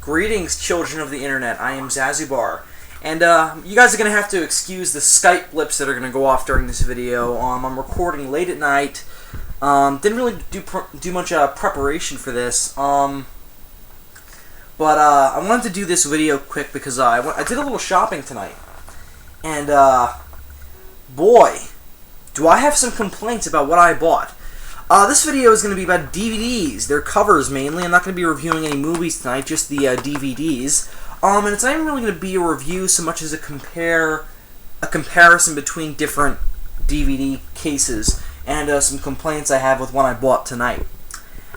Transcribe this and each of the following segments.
Greetings, children of the internet. I am Zazubaar. And you guys are going to have to excuse the Skype blips that are going to go off during this video. I'm recording late at night. Didn't really do much preparation for this. But I wanted to do this video quick because I did a little shopping tonight. And boy, do I have some complaints about what I bought. This video is going to be about DVDs, their covers mainly. I'm not going to be reviewing any movies tonight, just the DVDs. And it's not even really going to be a review so much as a comparison between different DVD cases and some complaints I have with one I bought tonight.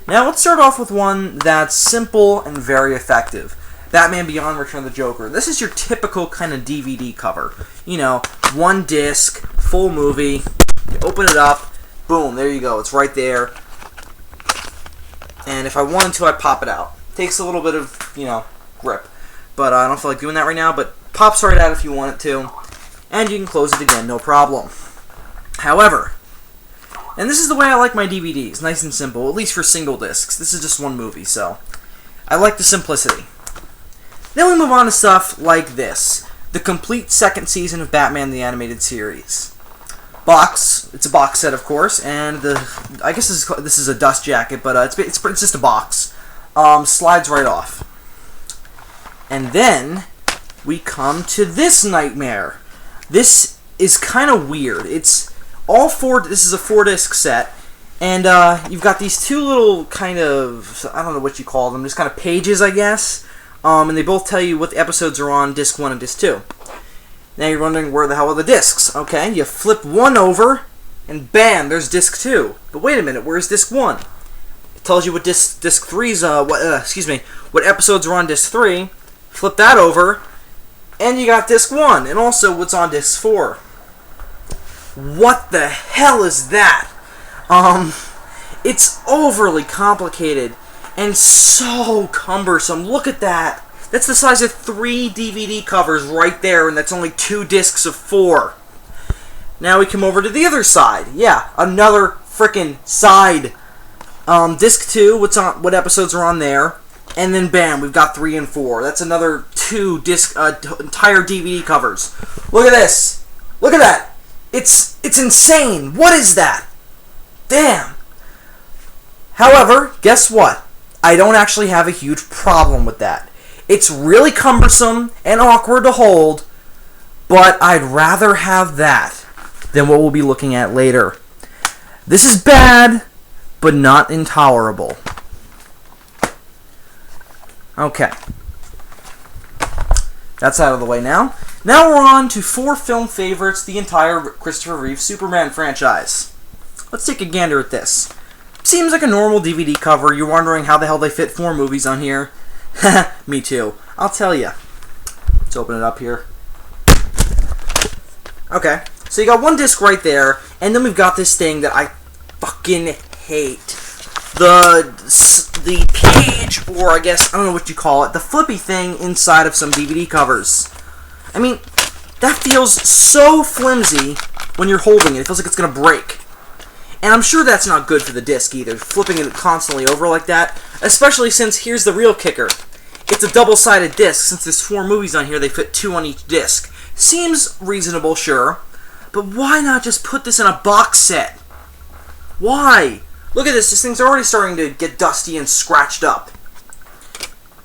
Now let's start off with one that's simple and very effective. Batman Beyond: Return of the Joker. This is your typical kind of DVD cover. You know, one disc, full movie, you open it up, boom, there you go, it's right there. And if I wanted to, I'd pop it out. Takes a little bit of, grip. But I don't feel like doing that right now, but pops right out if you want it to. And you can close it again, no problem. However, and this is the way I like my DVDs, nice and simple, at least for single discs. This is just one movie, so I like the simplicity. Then we move on to stuff like this. The complete second season of Batman the Animated Series. Box. It's a box set, of course, and I guess this is a dust jacket, but it's just a box. Slides right off. And then we come to this nightmare. This is kind of weird. It's all four. This is a 4-disc set, and you've got these two little kind of, I don't know what you call them, just kind of pages, I guess. And they both tell you what the episodes are on disc 1 and disc 2. Now you're wondering, where the hell are the discs? Okay, you flip one over, and bam, there's disc 2. But wait a minute, where's disc 1? It tells you what disc 3's, what episodes are on disc 3. Flip that over, and you got disc 1, and also what's on disc 4. What the hell is that? It's overly complicated and so cumbersome. Look at that. That's the size of 3 DVD covers right there, and that's only 2 discs of 4. Now we come over to the other side. Yeah, another frickin' side. Disc 2, what episodes are on there, and then bam, we've got 3 and 4. That's another 2 entire DVD covers. Look at this. Look at that. It's insane. What is that? Damn. However, guess what? I don't actually have a huge problem with that. It's really cumbersome and awkward to hold, but I'd rather have that than what we'll be looking at later. This is bad, but not intolerable. Okay. That's out of the way now. Now we're on to 4 film favorites, the entire Christopher Reeve Superman franchise. Let's take a gander at this. Seems like a normal DVD cover. You're wondering how the hell they fit 4 movies on here. Me too. I'll tell you. Let's open it up here. Okay, so you got one disc right there, and then we've got this thing that I fucking hate. The page, or I guess, I don't know what you call it, the flippy thing inside of some DVD covers. I mean, that feels so flimsy when you're holding it. It feels like it's going to break. And I'm sure that's not good for the disc either, flipping it constantly over like that, especially since, here's the real kicker. It's a double-sided disc. Since there's 4 movies on here, they fit 2 on each disc. Seems reasonable, sure, but why not just put this in a box set? Why? Look at this. This thing's already starting to get dusty and scratched up.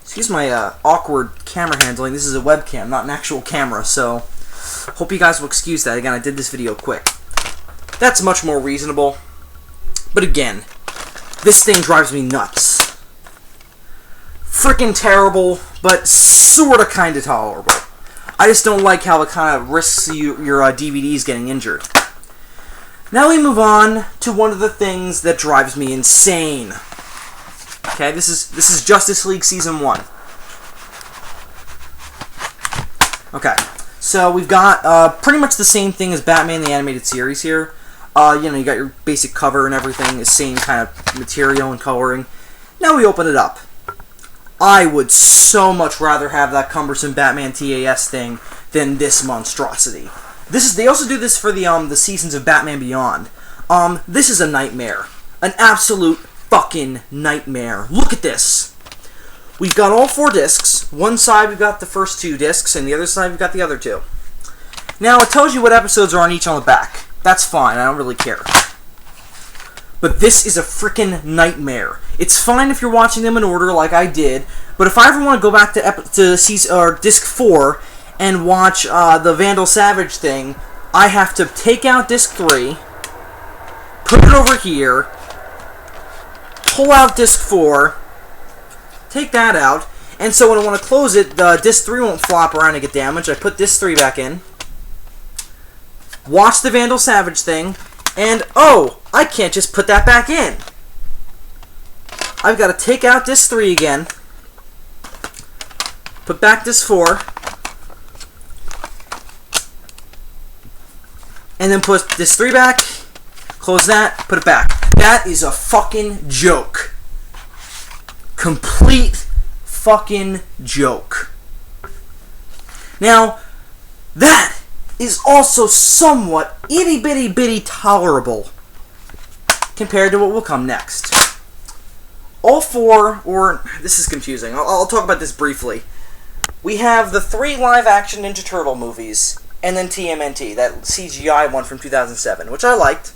Excuse my awkward camera handling. This is a webcam, not an actual camera, so hope you guys will excuse that. Again, I did this video quick. That's much more reasonable. But again, this thing drives me nuts. Frickin' terrible, but sorta kinda tolerable. I just don't like how it kind of risks your DVDs getting injured. Now we move on to one of the things that drives me insane. Okay, this is Justice League Season 1. Okay, so we've got pretty much the same thing as Batman the Animated Series here. You got your basic cover and everything, the same kind of material and coloring. Now we open it up. I would so much rather have that cumbersome Batman TAS thing than this monstrosity. They also do this for the seasons of Batman Beyond. This is a nightmare. An absolute fucking nightmare. Look at this. we've got all 4 discs. One side we've got the first 2 discs, and the other side we've got the other 2. Now, it tells you what episodes are on each on the back. That's fine, I don't really care. But this is a frickin' nightmare. It's fine if you're watching them in order like I did, but if I ever want to go back to disc 4 and watch the Vandal Savage thing, I have to take out disc 3, put it over here, pull out disc 4, take that out, and so when I want to close it, disc 3 won't flop around and get damaged. I put disc 3 back in, watch the Vandal Savage thing, and oh, I can't just put that back in. I've got to take out disc 3 again, put back disc 4, and then put disc 3 back, close that, put it back. That is a fucking joke. Complete fucking joke. Now, that is also somewhat itty-bitty-bitty tolerable compared to what will come next. All 4, or this is confusing, I'll talk about this briefly. We have the 3 live-action Ninja Turtle movies, and then TMNT, that CGI one from 2007, which I liked.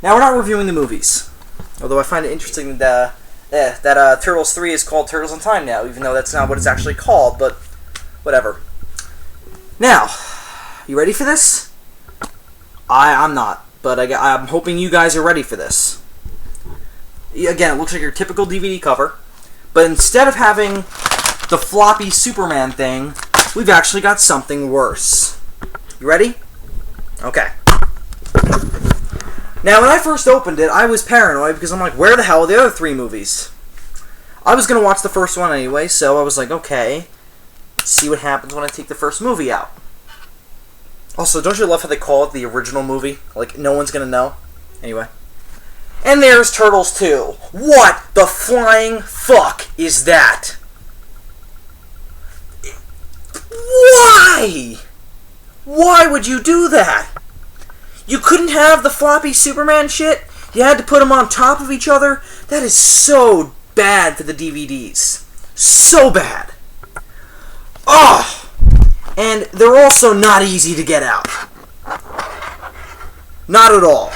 Now, we're not reviewing the movies, although I find it interesting that Turtles 3 is called Turtles in Time now, even though that's not what it's actually called, but whatever. Now, you ready for this? I'm not, but I'm hoping you guys are ready for this. Again, it looks like your typical DVD cover, but instead of having the floppy Superman thing, we've actually got something worse. You ready? Okay. Now, when I first opened it, I was paranoid because I'm like, where the hell are the other 3 movies? I was going to watch the first one anyway, so I was like, okay, let's see what happens when I take the first movie out. Also, don't you love how they call it the original movie? Like, no one's going to know? Anyway. And there's Turtles 2. What the flying fuck is that? Why? Why would you do that? You couldn't have the floppy Superman shit? You had to put them on top of each other? That is so bad for the DVDs. So bad. Oh! And they're also not easy to get out. Not at all.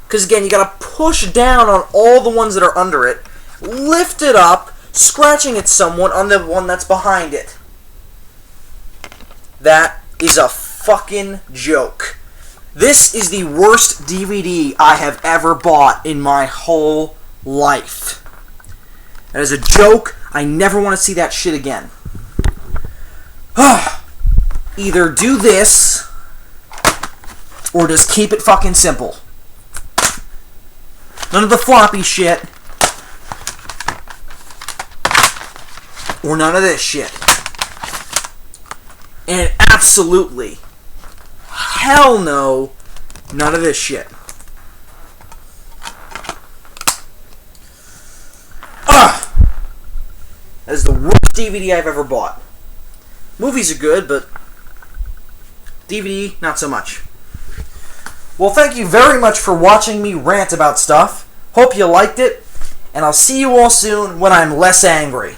Because again, you gotta push down on all the ones that are under it, lift it up, scratching it somewhat on the one that's behind it. That is a fucking joke. This is the worst DVD I have ever bought in my whole life. That is a joke. I never want to see that shit again. Either do this, or just keep it fucking simple. None of the floppy shit, or none of this shit. And absolutely, hell no, none of this shit. That is the worst DVD I've ever bought. Movies are good, but DVD, not so much. Well, thank you very much for watching me rant about stuff. Hope you liked it, and I'll see you all soon when I'm less angry.